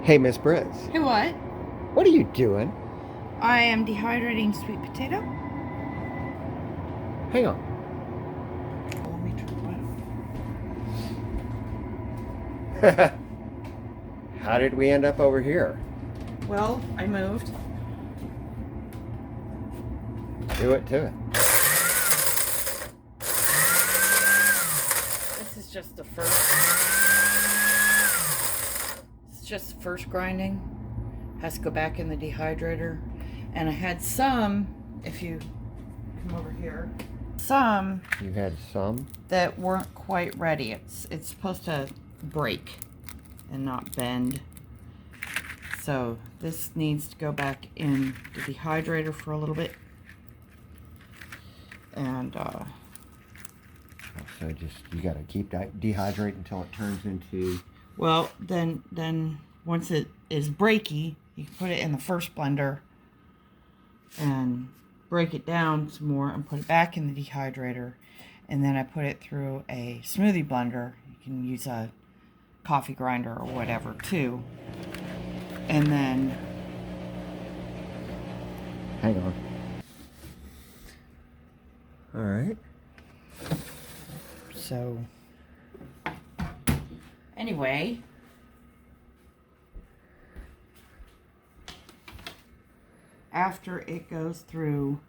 Hey, Miss Brits. Hey, what? What are you doing? I am dehydrating sweet potato. Hang on. Let me try. How did we end up over here? Well, I moved. Do it to it. This is just the first. It's just the first grinding. Has to go back in the dehydrator. And I had some, if you come over here, some You had some? that weren't quite ready. It's supposed to break and not bend. So this needs to go back in the dehydrator for a little bit. And So just, you gotta keep dehydrating until it turns into... well, then once it is breaky, you can put it in the first blender and break it down some more and put it back in the dehydrator. And then I put it through a smoothie blender. You can use a coffee grinder or whatever too. And then... Hang on. Alright. So, anyway, after it goes through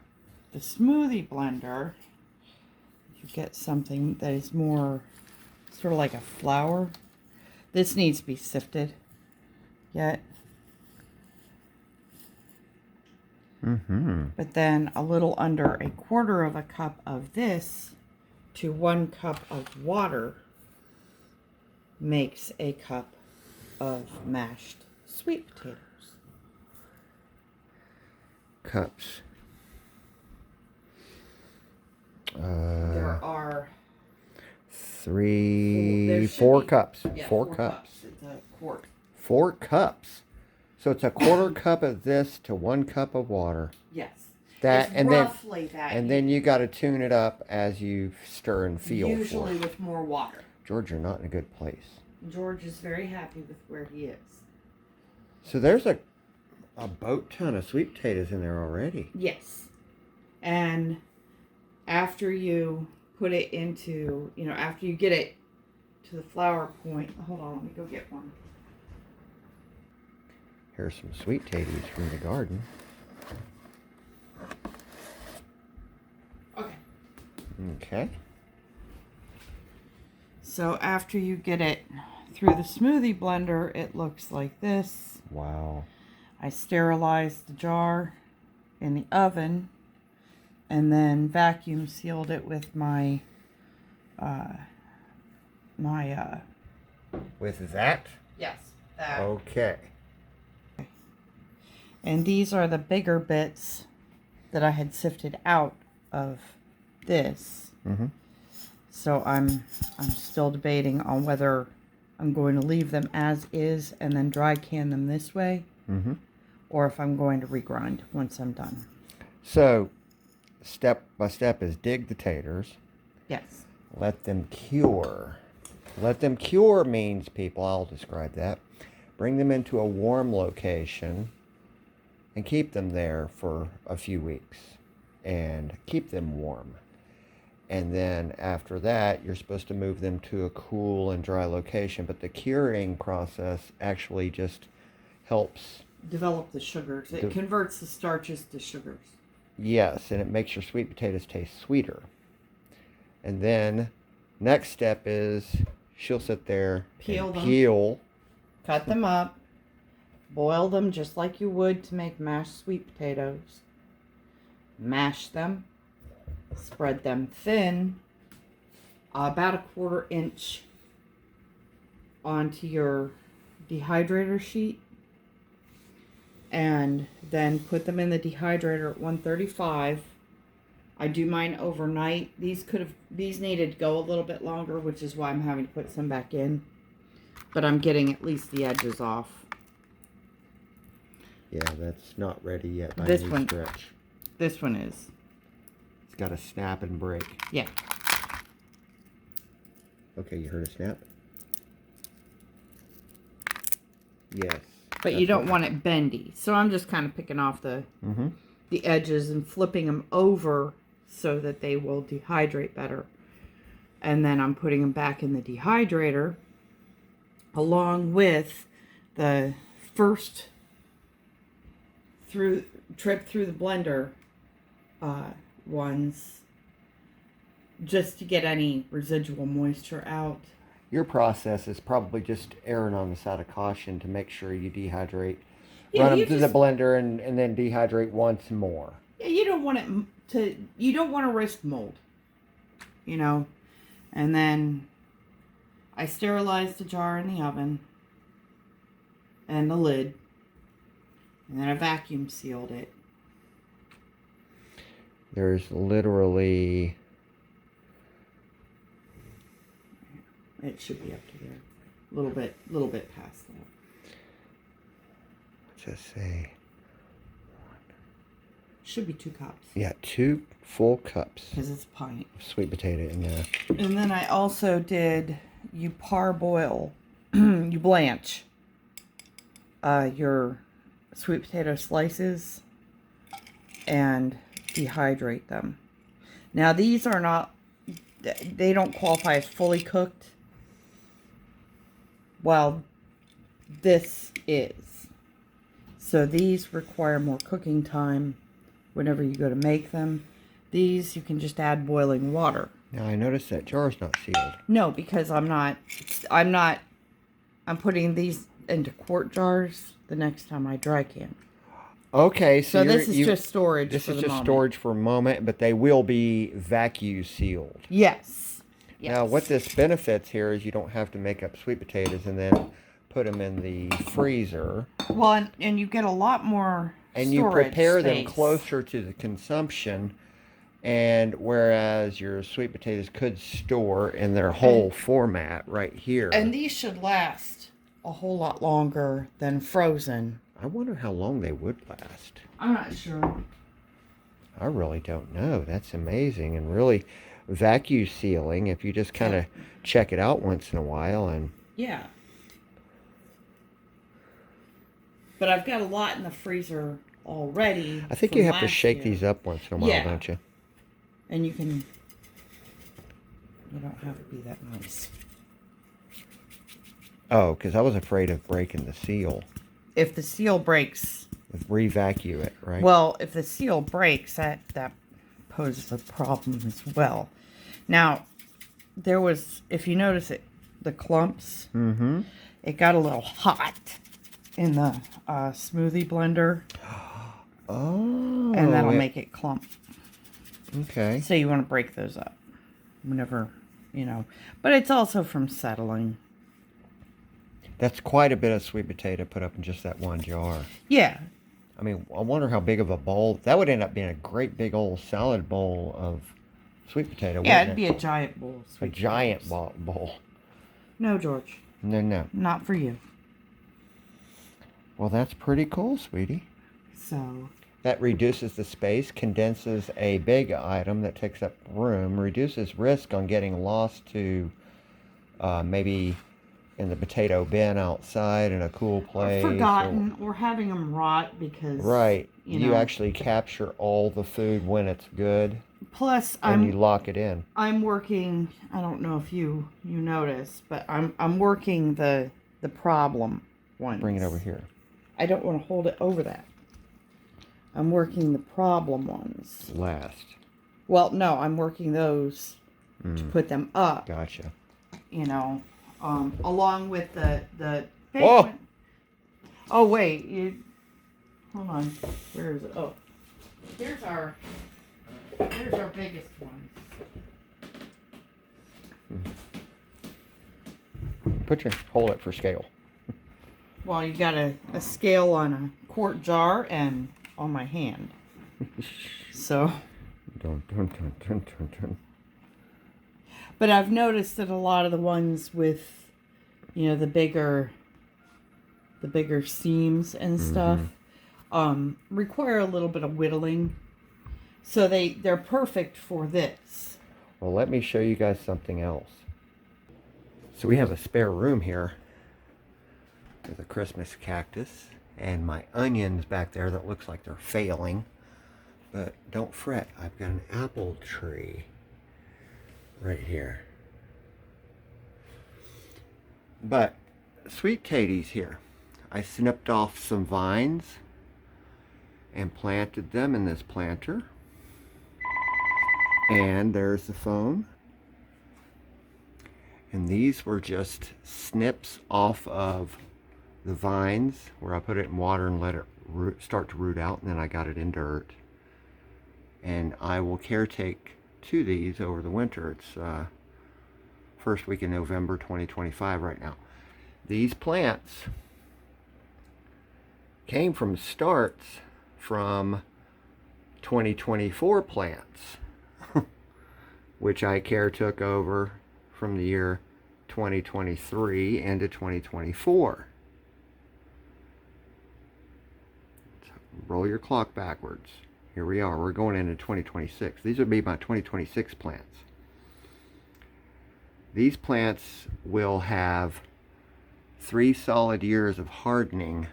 the smoothie blender, you get something that is more sort of like a flour. This needs to be sifted yet. But then a little under a quarter of a cup of this to 1 cup of water makes a cup of mashed sweet potatoes. Cups. There are four cups. Yeah, four four cups. It's a quart. 4 cups. So it's a quarter cup of this to 1 cup of water. Yes. That it's and roughly that. And then you got to tune it up as you stir and feel. Usually with more water. George, you're not in a good place. George is very happy with where he is. So there's a boat ton of sweet potatoes in there already. Yes. And after you put it into, after you get it to the flour point, hold on, let me go get one. Here's some sweet potatoes from the garden. Okay. Okay. So after you get it through the smoothie blender, it looks like this. Wow. I sterilized the jar in the oven and then vacuum sealed it with my With that? yes, that. Okay. And these are the bigger bits that I had sifted out of this. So I'm still debating on whether I'm going to leave them as is and then dry can them this way, or if I'm going to regrind once I'm done. So, step by step is dig the taters. Yes. Let them cure. Let them cure means, people, I'll describe that. Bring them into a warm location and keep them there for a few weeks and keep them warm. And then after that, you're supposed to move them to a cool and dry location. But the curing process actually just helps Develop the sugars. It converts the starches to sugars. Yes, and it makes your sweet potatoes taste sweeter. And then next step is she'll sit there Peel and them. peel. Cut them up. Boil them just like you would to make mashed sweet potatoes. Mash them. Spread them thin. About a 1/4 inch onto your dehydrator sheet. And then put them in the dehydrator at 135. I do mine overnight. These needed to go a little bit longer, which is why I'm having to put some back in. But I'm getting at least the edges off. Yeah, that's not ready yet by This any one- stretch. This one is. It's got to snap and break. Yeah. Okay, you heard a snap? Yes. But you don't want it bendy. So I'm just kind of picking off the edges and flipping them over so that they will dehydrate better. And then I'm putting them back in the dehydrator along with the first trip through the blender ones, just to get any residual moisture out. Your process is probably just erring on the side of caution to make sure you dehydrate. Yeah, Run them through the blender and then dehydrate once more. Yeah, you don't want you don't want to risk mold, you know. And then I sterilized the jar in the oven and the lid, and then I vacuum sealed it. There's literally... It should be up to there. A little bit past that. What's that say? Should be 2 cups. Yeah, 2 full cups. Because it's a pint. Of sweet potato in there. And then I also did, you parboil, you blanch your sweet potato slices and dehydrate them. Now these are not, they don't qualify as fully cooked. Well, this is. So these require more cooking time whenever you go to make them. These you can just add boiling water. Now I noticed that jar's not sealed. No, because I'm putting these into quart jars the next time I dry can. Okay, so this is just storage. This is just storage for a moment, but they will be vacuum sealed. Yes. Now, what this benefits here is you don't have to make up sweet potatoes and then put them in the freezer. Well, and you get a lot more and you prepare space. them closer to the consumption. And whereas your sweet potatoes could store in their whole format right here. And these should last a whole lot longer than frozen. I wonder how long they would last. I'm not sure. I really don't know. That's amazing. And really vacuum sealing, if you just kind of check it out once in a while. And yeah. But I've got a lot in the freezer already. I think you have to shake these up once in a while, don't you? And you don't have to be that nice. Oh, because I was afraid of breaking the seal. If the seal breaks... Re-vacuum it, right? Well, if the seal breaks, that poses a problem as well. Now, there was, if you notice it, the clumps, it got a little hot in the smoothie blender. Oh. And that'll make it clump. Okay. So you want to break those up whenever, you know. But it's also from settling. That's quite a bit of sweet potato put up in just that one jar. Yeah. I mean, I wonder how big of a bowl. That would end up being a great big old salad bowl of sweet potato, yeah, wouldn't it'd be a giant bowl of sweet potatoes. Giant bowl. No, George. No. Not for you. Well, that's pretty cool, sweetie. So... That reduces the space, condenses a big item that takes up room, reduces risk on getting lost to maybe in the potato bin outside in a cool place. Or forgotten, or having them rot because... Right. You You know, actually capture all the food when it's good. Plus, and you lock it in. I'm working, I don't know if you notice, but I'm working the problem ones. Bring it over here. I don't want to hold it over that. I'm working the problem ones. Last. Well, no, I'm working those to put them up. Gotcha. You know, along with the big Whoa! one. Oh, wait. Hold on. Where is it? Oh. Here's our biggest one. Hold it for scale. Well, you got a scale on a quart jar and on my hand. So. Dun. But I've noticed that a lot of the ones with, you know, the bigger seams and stuff, require a little bit of whittling. So they're perfect for this. Well, let me show you guys something else. So we have a spare room here. the Christmas cactus and my onions back there that looks like they're failing. But don't fret, I've got an apple tree right here. But sweet Katie's here. I snipped off some vines and planted them in this planter. And there's the phone. And these were just snips off of the vines where I put it in water and let it start to root out, and then I got it in dirt. And I will caretake to these over the winter. It's first week in November 2025 right now. These plants came from starts from 2024 plants, which I caretook over from the year 2023 into 2024. So roll your clock backwards. Here we are. We're going into 2026. These would be my 2026 plants. These plants will have 3 solid years of hardening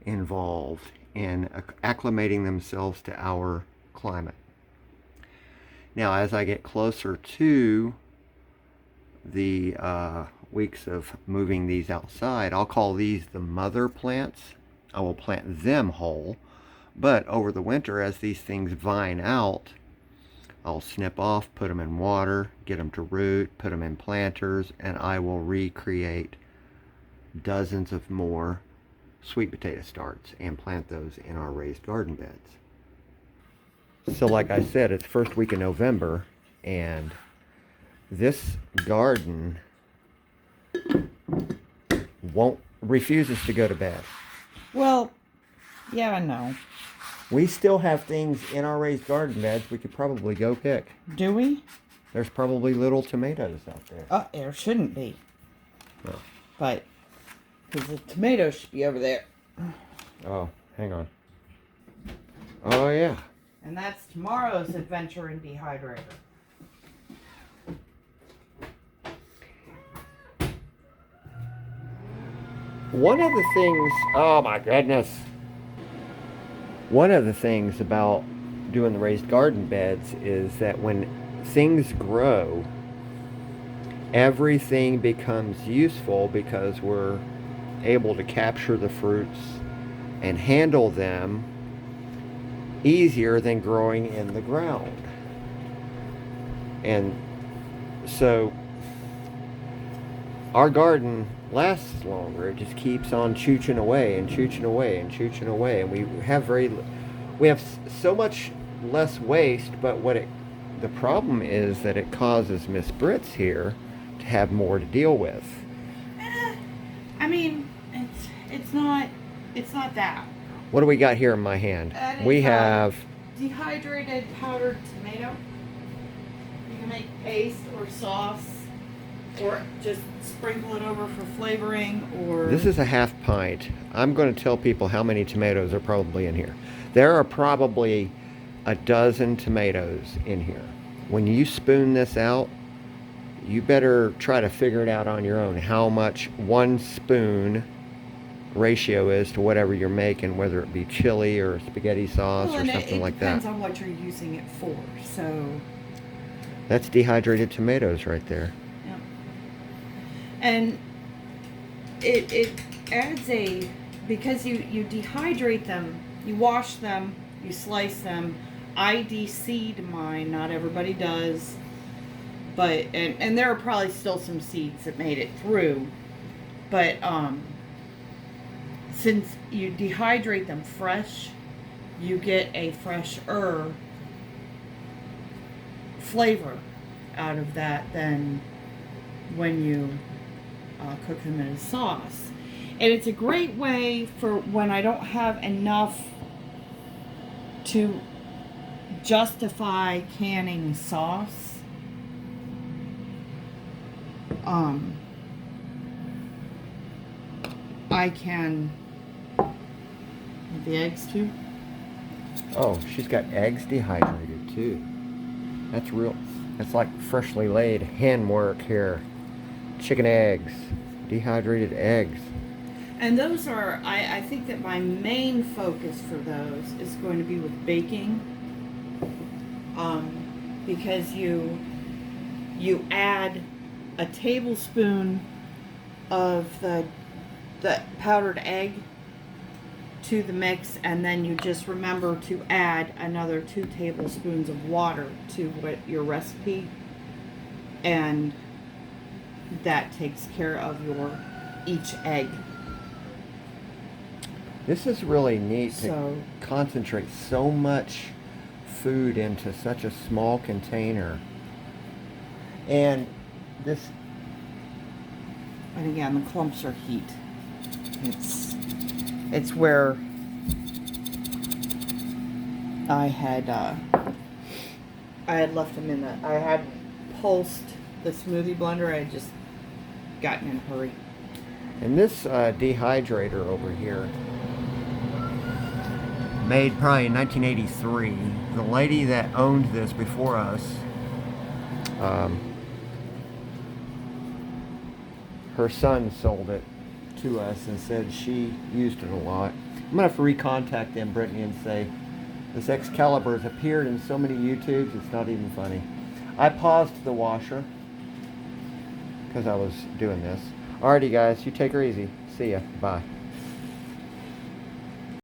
involved in acclimating themselves to our climate. Now, as I get closer to the weeks of moving these outside, I'll call these the mother plants. I will plant them whole, but over the winter, as these things vine out, I'll snip off, put them in water, get them to root, put them in planters, and I will recreate dozens of more sweet potato starts and plant those in our raised garden beds. So like I said, it's first week in November, and this garden refuses to go to bed. Well, yeah, I know. We still have things in our raised garden beds we could probably go pick. Do we? There's probably little tomatoes out there. There shouldn't be. No. But, because the tomatoes should be over there. Oh, hang on. Oh, yeah. And that's tomorrow's adventure in Dehydrator. One of the things, oh my goodness. One of the things about doing the raised garden beds is that when things grow, everything becomes useful because we're able to capture the fruits and handle them easier than growing in the ground. And so our garden lasts longer. It just keeps on chooching away and chooching away and chooching away, and we have so much less waste. But the problem is that it causes Miss Brits here to have more to deal with. I mean, it's not that. What do we got here in my hand? We have dehydrated powdered tomato. You can make paste or sauce, or just sprinkle it over for flavoring, or... This is a half pint. I'm going to tell people how many tomatoes are probably in here. There are probably a dozen tomatoes in here. When you spoon this out, you better try to figure it out on your own how much 1 spoon ratio is to whatever you're making, whether it be chili or spaghetti sauce or something like that. It depends on what you're using it for. So that's dehydrated tomatoes right there. Yep. And it adds because you dehydrate them, you wash them, you slice them. I de-seed mine. Not everybody does, but and there are probably still some seeds that made it through, but since you dehydrate them fresh, you get a fresher flavor out of that than when you cook them in a sauce. And it's a great way for when I don't have enough to justify canning sauce. I can... The eggs too? Oh, she's got eggs dehydrated too. That's real. That's like freshly laid hen work here. Chicken eggs. Dehydrated eggs. And those are, I think that my main focus for those is going to be with baking. Because you add a tablespoon of the powdered egg to the mix, and then you just remember to add another 2 tablespoons of water to your recipe, and that takes care of your each egg. This is really neat to So concentrate so much food into such a small container. And this, and again, the clumps are heat. It's where I had left them in I had pulsed the smoothie blender. I had just gotten in a hurry. and this dehydrator over here, made probably in 1983. The lady that owned this before us, her son sold it to us and said she used it a lot. I'm gonna have to recontact them, Brittany, and say this Excalibur has appeared in so many YouTubes, it's not even funny. I paused the washer because I was doing this. Alrighty, guys, you take her easy. See ya. Bye.